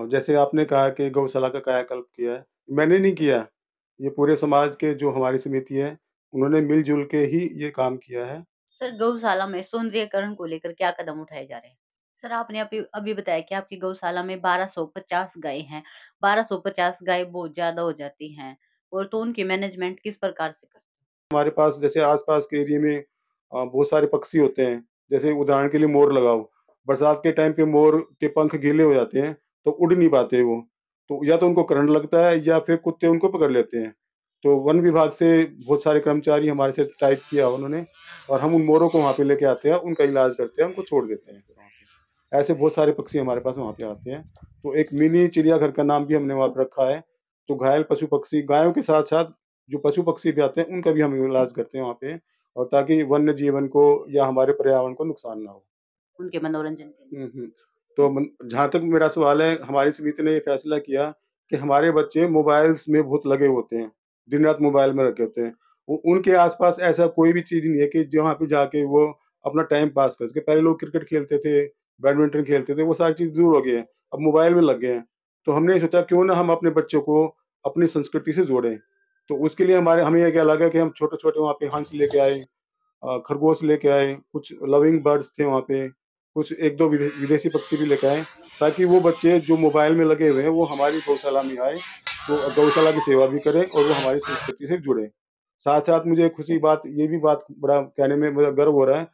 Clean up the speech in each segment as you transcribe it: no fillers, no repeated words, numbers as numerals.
जैसे आपने कहा कि गौशाला का कायाकल्प किया है, मैंने नहीं किया। ये पूरे समाज के जो हमारी समिति है, उन्होंने मिल-जुल के ही ये काम किया है। सर, गौशाला में सौंदर्यीकरण को लेकर क्या कदम उठाए जा रहे हैं? सर, आपने अभी अभी बताया कि आपकी गौशाला में 1250 गाय हैं। 1250 गाय बहुत ज़्यादा हो जाती हैं और तो उनकी मैनेजमेंट किस प्रकार से करते हैं? हमारे पास जैसे आस-पास के एरिया में बहुत सारे पक्षी होते हैं। जैसे उदाहरण के लिए मोर लगाओ, बरसात के टाइम पे मोर के पंख गीले हो जाते हैं, तो उड़ नहीं पाते वो। तो या तो उनको करंट लगता है या फिर कुत्ते उनको पकड़ लेते हैं। तो वन विभाग से बहुत सारे कर्मचारी हमारे से टाइप किया उन्होंने और हम उन मोरों को वहाँ पे लेके आते हैं, उनका इलाज करते हैं, उनको छोड़ देते हैं फिर वहाँ पे। ऐसे बहुत सारे पक्षी हमारे पास वहाँ पे आते हैं। तो एक मिनी चिड़ियाघर का नाम भी हमने वहाँ पे रखा है। तो घायल पशु-पक्षी गायों के साथ-साथ जो पशु-पक्षी भी आते हैं, उनका भी हम इलाज करते हैं वहाँ पे और ताकि वन्य जीवन को या हमारे पर्यावरण को नुकसान ना हो। उनके मनोरंजन के लिए? हुँ, हुँ। तो मन जहाँ तक मेरा सवाल है, हमारी समिति ने ये फैसला किया कि हमारे बच्चे मोबाइल्स में बहुत लगे होते हैं, दिन-रात मोबाइल में रखे होते हैं। उ उनके आस-पास ऐसा कोई भी चीज़ नहीं है कि जहाँ पे जाके वो अपना टाइम पास कर सके। पहले लोग क्रिकेट खेलते थे, बैडमिंटन खेलते थे, वो सारी चीज़ दूर हो गई है, अब मोबाइल में लग गए हैं। तो हमने सोचा क्यों ना हम अपने बच्चों को अपनी संस्कृति से जोड़ें। तो उसके लिए हमें ये क्या लगा कि हम छोटे-छोटे वहाँ पे हंस लेके आए, खरगोश लेके आए, कुछ लविंग बर्ड्स थे वहाँ पे, कुछ 1-2 विदेशी पक्षी भी लेके आए, ताकि वो बच्चे जो मोबाइल में लगे हुए हैं, वो हमारी गौशाला में आएँ, तो गौशाला की सेवा भी करें और वो हमारी संस्कृति से जुड़ें। साथ-साथ मुझे खुशी बात ये भी बात बड़ा कहने में मुझे गर्व हो रहा है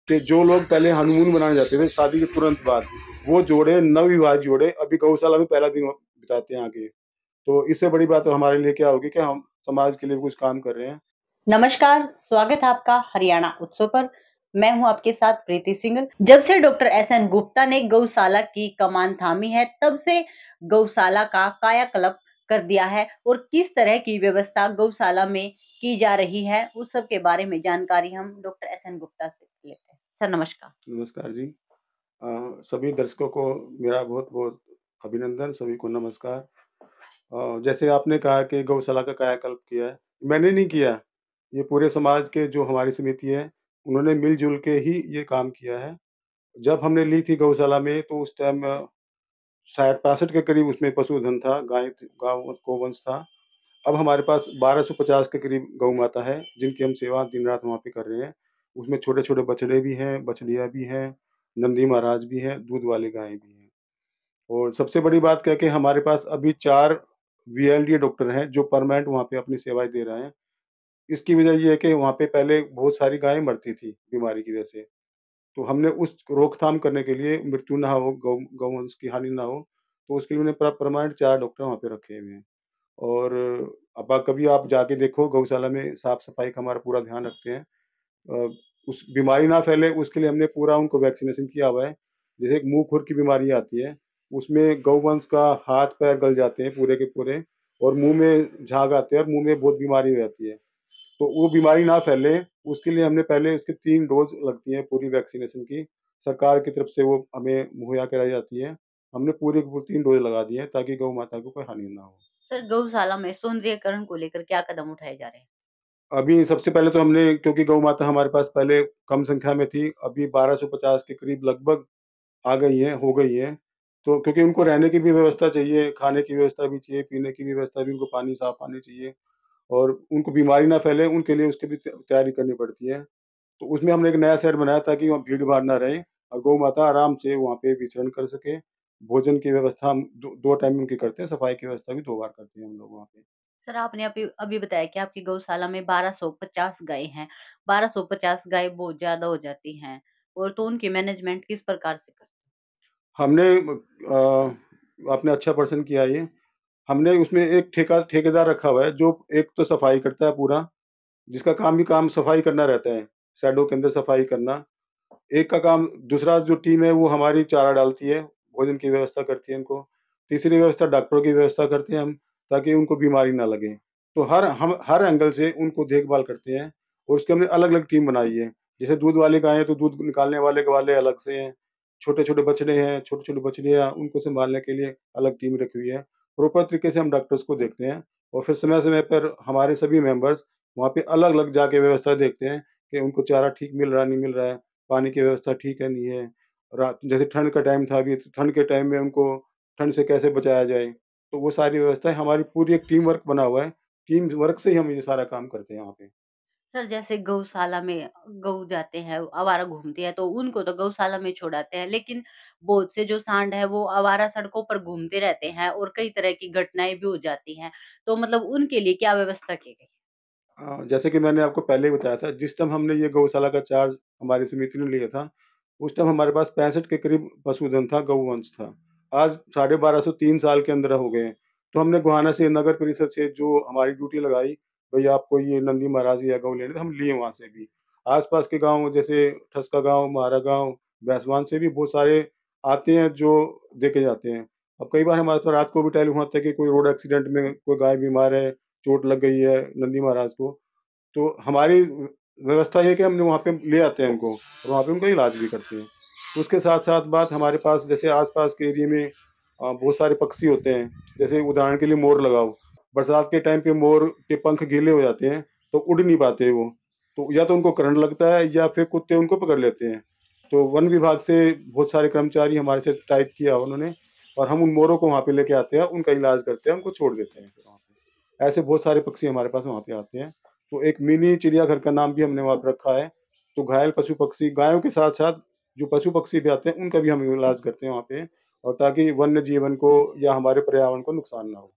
कि जो लोग पहले हनीमून मनाने जाते थे शादी के तुरंत बाद, वो जोड़े नवविवाह जोड़े अभी गौशाला में पहला दिन बिताते हैं आके। तो इससे बड़ी बात तो हमारे लिए क्या होगी कि हम समाज के लिए कुछ काम कर रहे हैं। नमस्कार, स्वागत है आपका हरियाणा उत्सव पर। मैं हूं आपके साथ प्रीति सिंह। जब से डॉक्टर एसएन गुप्ता ने गौशाला की कमान थामी है, तब से गौशाला का कायाकल्प कर दिया है और किस तरह की व्यवस्था गौशाला में की जा रही है, उस सब के बारे में जानकारी हम डॉक्टर एसएन गुप्ता से लेते हैं। सर नमस्कार। नमस्कार जी। सभी दर्शकों को मेरा बहुत-बहुत अभिनंदन, सभी को नमस्कार। जैसे आपने कहा कि गौशाला का कायाकल्प किया है, मैंने नहीं किया। ये पूरे समाज के जो हमारी समिति है, उन्होंने मिल-जुल के ही ये काम किया है। जब हमने ली थी गौशाला में तो उस टाइम शायद 65 के करीब उसमें पशुधन था, गाय थी गाँव गौवंश था। अब हमारे पास 1250 के करीब गौ माता है, जिनकी हम सेवा दिन-रात वहाँ पे कर रहे हैं। उसमें छोटे-छोटे बछड़े भी हैं, बछड़ियाँ भी हैं, नंदी महाराज भी हैं, दूध वाली गायें भी हैं। और सबसे बड़ी बात क्या है कि हमारे पास अभी 4 वीएलडी डॉक्टर हैं, जो परमानेंट वहाँ पे अपनी सेवाएँ दे रहे हैं। इसकी वजह ये है कि वहाँ पे पहले बहुत सारी गायें मरती थी बीमारी की वजह से। तो हमने उस रोकथाम करने के लिए मृत्यु ना हो, गौवंश की हानि ना हो, तो उसके लिए मैंने परमानेंट 4 डॉक्टर वहाँ पे रखे हुए हैं। और अब कभी आप जाके देखो गौशाला में साफ-सफाई का हमारा पूरा ध्यान रखते हैं। अ, उस बीमारी ना फैले उसके लिए हमने पूरा उनको वैक्सीनेशन किया हुआ है। जैसे एक मुँह खुर की बीमारी आती है, उसमें गौवंश का हाथ-पैर गल जाते हैं पूरे के पूरे और मुँह में झाग आते हैं और मुँह में बहुत बीमारी हो जाती है। तो वो बीमारी ना फैले उसके लिए हमने पहले उसके 3 डोज़ लगती हैं पूरी वैक्सीनेशन की। सरकार की तरफ से वो हमें मुहैया कराई जाती है। हमने पूरे के पूरे 3 डोज़ लगा दिए हैं ताकि गौ माता को कोई हानि ना हो। सर, गौशाला में सौंदर्यीकरण को लेकर क्या कदम उठाए जा रहे हैं? अभी सबसे पहले तो हमने क्योंकि गौ माता हमारे पास पहले कम संख्या में थी, अभी 1250 के करीब लगभग आ गई हैं, हो गई हैं। तो क्योंकि उनको रहने की भी व्यवस्था चाहिए, खाने की व्यवस्था भी चाहिए, पीने की भी व्यवस्था भी, उनको पानी साफ पानी चाहिए और उनको बीमारी ना फैले उनके लिए उसकी भी तैयारी करनी पड़ती है। तो उसमें हमने एक नया शेड बनाया ताकि वहाँ भीड़-भाड़ ना रहे और गौ माता आराम से वहाँ पे विचरण कर सके। भोजन की व्यवस्था हम 2 टाइम उनकी करते हैं, सफाई की व्यवस्था भी 2 बार करते हैं हम लोग वहाँ पे। सर, आपने अभी अभी बताया कि आपकी गौशाला में 1250 गाय हैं। 1250 गाय बहुत ज़्यादा हो जाती हैं और तो उनकी मैनेजमेंट किस प्रकार से करते हैं? हमने आपने अच्छा प्रश्न किया ये। हमने उसमें एक ठेकेदार रखा हुआ है जो एक तो सफाई करता है पूरा, जिसका काम ही काम सफाई करना रहता है, शैडो के अंदर सफाई करना। एक का काम दूसरा जो टीम है वो हमारी चारा डालती है, भोजन की व्यवस्था करती है उनको। तीसरी व्यवस्था डॉक्टरों की व्यवस्था करते हैं हम, ताकि उनको बीमारी ना लगे। तो हम हर एंगल से उनको देखभाल करते हैं और उसकी हमने अलग-अलग टीम बनाई है। जैसे दूध वाली गाय है तो दूध निकालने वाले अलग से हैं, छोटे-छोटे बछड़े हैं, छोटी-छोटी बछड़ियाँ उनको सँभालने के लिए अलग टीम रखी हुई है। प्रॉपर तरीके से हम डॉक्टर्स को देखते हैं और फिर समय-समय पर हमारे सभी मेंबर्स वहाँ पे अलग-अलग जाके व्यवस्था देखते हैं कि उनको चारा ठीक मिल रहा है, नहीं मिल रहा है। पानी की व्यवस्था ठीक है, नहीं है। रात जैसे ठंड का टाइम था अभी, तो ठंड के टाइम में उनको ठंड से कैसे बचाया जाए। तो वो सारी व्यवस्थाएँ हमारी पूरी एक टीम वर्क बना हुआ है। टीम वर्क से ही हम ये सारा काम करते हैं वहाँ पे। सर जैसे गौशाला में गऊ जाते हैं, आवारा घूमती है तो उनको तो गौशाला में छोड़ाते हैं, लेकिन बहुत से जो सांड है वो आवारा सड़कों पर घूमते रहते हैं और कई तरह की घटनाएँ भी हो जाती हैं। तो मतलब उनके लिए क्या व्यवस्था की गई? जैसे कि मैंने आपको पहले ही बताया था, जिस टाइम हमने ये गौशाला का चार्ज हमारी समिति ने लिया था, उस टाइम हमारे पास 65 के करीब पशुधन था, गौवंश था। आज 1250 3 साल के अंदर हो गए हैं। तो हमने गोहाना से नगर परिषद से जो हमारी ड्यूटी लगाई, भई आपको ये नंदी महाराज या गऊ लेने, तो हम लिए वहाँ से भी। आस-पास के गाँव जैसे ठसका गाँव, म्हारा गाँव, बैसवान से भी बहुत सारे आते हैं जो देके जाते हैं। अब कई बार हमारे पास रात को भी टेलीफ़ोन आता है कि कोई रोड एक्सीडेंट में कोई गाय बीमार है, चोट लग गई है नंदी महाराज को। तो हमारी व्यवस्था ये है कि हम वहाँ पे ले आते हैं उनको और वहाँ पे उनका इलाज भी करते हैं। तो उसके साथ-साथ बात हमारे पास जैसे आस-पास के एरिया में बहुत सारे पक्षी होते हैं। जैसे उदाहरण के लिए मोर लगाओ। बरसात के टाइम पे मोर के पंख गीले हो जाते हैं, तो उड़ नहीं पाते वो। तो या तो उनको करंट लगता है या फिर कुत्ते उनको पकड़ लेते हैं। तो वन विभाग से बहुत सारे कर्मचारी हमारे से टाइप किया उन्होंने और हम उन मोरों को वहाँ पे लेके आते हैं, उनका इलाज करते हैं, उनको छोड़ देते हैं फिर वहाँ पे। ऐसे बहुत सारे पक्षी हमारे पास वहाँ पे आते हैं। तो एक मिनी चिड़ियाघर का नाम भी हमने वहाँ पे रखा है। तो घायल पशु-पक्षी गायों के साथ-साथ जो पशु-पक्षी भी आते हैं, उनका भी हम इलाज करते हैं वहाँ पे और ताकि वन्य जीवन को या हमारे पर्यावरण को नुकसान ना हो।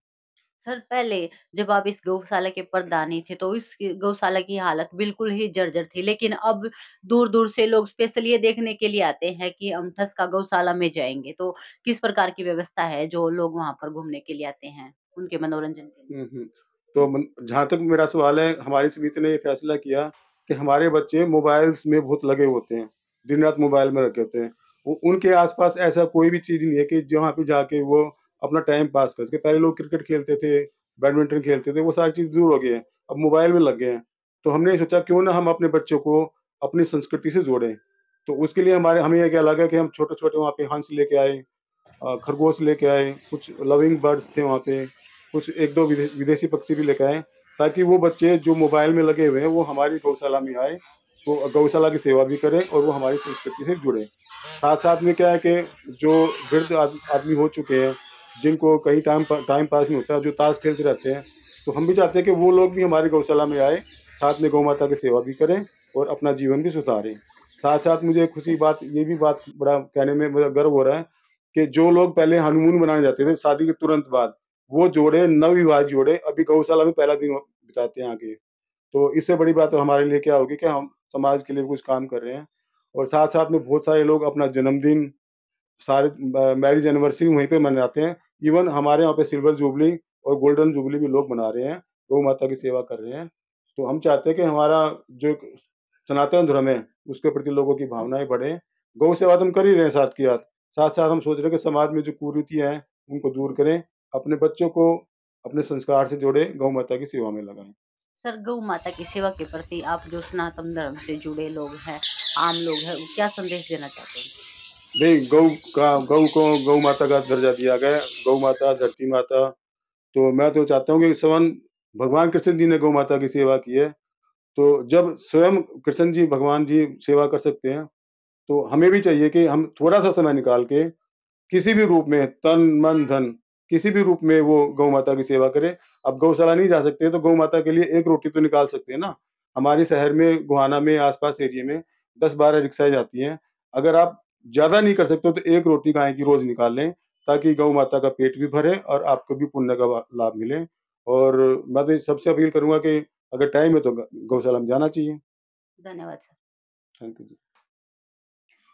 सर पहले जब आप इस गौशाला के प्रधानी थे तो इस गौशाला की हालत बिल्कुल ही जर्जर थी, लेकिन अब दूर-दूर से लोग स्पेशल ये देखने के लिए आते हैं कि हम ठसका गौशाला में जाएँगे। तो किस प्रकार की व्यवस्था है जो लोग वहाँ पर घूमने के लिए आते हैं, उनके मनोरंजन के लिए? हुँ, हुँ। तो मन जहाँ तक मेरा सवाल है, हमारी समिति ने ये फैसला किया कि हमारे बच्चे मोबाइल्स में बहुत लगे होते हैं, दिन-रात मोबाइल में लगे होते हैं। वो उनके आस-पास ऐसा कोई भी चीज़ नहीं है कि जहाँ पे जाके वो अपना टाइम पास कर सकें। पहले लोग क्रिकेट खेलते थे, बैडमिंटन खेलते थे, वो सारी चीज़ दूर हो गई हैं, अब मोबाइल में लग गए हैं। तो हमने ये सोचा क्यों ना हम अपने बच्चों को अपनी संस्कृति से जोड़ें। तो उसके लिए हमें ये क्या लगा कि हम छोटे-छोटे वहाँ पे हंस लेके आए, खरगोश लेके आए, कुछ लविंग बर्ड्स थे वहाँ पे, कुछ 1-2 विदेशी पक्षी भी लेके आए, ताकि वो बच्चे जो मोबाइल में लगे हुए हैं, वो हमारी गौशाला में आएँ, तो गौशाला की सेवा भी करें और वो हमारी संस्कृति से जुड़ें। साथ-साथ में क्या है कि जो वृद्ध आदमी हो चुके हैं, जिनको कहीं टाइम पास नहीं होता, जो ताश खेलते रहते हैं, तो हम भी चाहते हैं कि वो लोग भी हमारी गौशाला में आएँ, साथ में गौ माता की सेवा भी करें और अपना जीवन भी सुधारें। साथ-साथ मुझे खुशी बात ये भी बात बड़ा कहने में मुझे गर्व हो रहा है कि जो लोग पहले हनीमून मनाने जाते थे शादी के तुरंत बाद, वो जोड़े नवविवाहित जोड़े अभी गौशाला में पहला दिन बिताते हैं आके। तो इससे बड़ी बात तो हमारे लिए क्या होगी कि हम समाज के लिए कुछ काम कर रहे हैं और साथ-साथ में बहुत सारे लोग अपना जन्मदिन, सारे मैरिज एनिवर्सरी वहीं पे मनाते हैं। इवन हमारे यहाँ पे सिल्वर जुबली और गोल्डन जुबली भी लोग मना रहे हैं, गौ माता की सेवा कर रहे हैं। तो हम चाहते हैं कि हमारा जो एक सनातन धर्म है, उसके प्रति लोगों की भावनाएँ बढ़ें। गौ सेवा तो हम कर ही रहे हैं साथ की साथ। साथ-साथ हम सोच रहे हैं कि समाज में जो कुरीतियाँ हैं, उनको दूर करें, अपने बच्चों को अपने संस्कार से जोड़ें, गौ माता की सेवा में लगाएँ। सर गौ माता की सेवा के प्रति आप जो सनातन धर्म से जुड़े लोग हैं, आम लोग हैं, वो क्या संदेश देना चाहते हैं? नहीं, गौ को गौ माता का दर्जा दिया गया है, गौ माता, धरती माता। तो मैं तो चाहता हूँ कि स्वयं भगवान कृष्ण जी ने गौ माता की सेवा की है, तो जब स्वयं कृष्ण जी, भगवान जी सेवा कर सकते हैं, तो हमें भी चाहिए कि हम थोड़ा-सा समय निकाल के किसी भी रूप में तन, मन, धन किसी भी रूप में वो गौ माता की सेवा करें। अब गौशाला नहीं जा सकते तो गौ माता के लिए एक रोटी तो निकाल सकते हैं ना। हमारे शहर में, गोहाना में, आस-पास एरिया में 10-12 रिक्शाएँ जाती हैं। अगर आप ज़्यादा नहीं कर सकते हो तो एक रोटी गाय की रोज़ निकाल लें, ताकि गौ माता का पेट भी भरे और आपको भी पुण्य का लाभ मिले। और मैं तो सबसे अपील करूँगा कि अगर टाइम है तो गौशाला में जाना चाहिए। धन्यवाद सर। थैंक यू जी।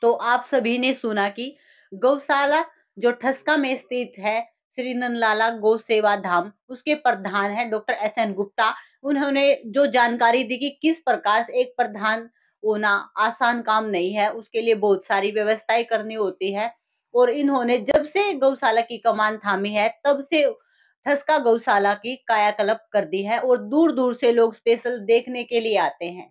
तो आप सभी ने सुना कि गौशाला जो ठसका में स्थित है, श्री नंदलाला गौ सेवा धाम, उसके प्रधान हैं डॉक्टर एसएन गुप्ता। उन्होंने जो जानकारी दी कि किस प्रकार से एक प्रधान होना आसान काम नहीं है, उसके लिए बहुत सारी व्यवस्थाएं करनी होती है। और इन्होंने जब से गौशाला की कमान थामी है, तब से ठसका गौशाला की कायाकल्प कर दी है और दूर-दूर से लोग स्पेशल देखने के लिए आते हैं।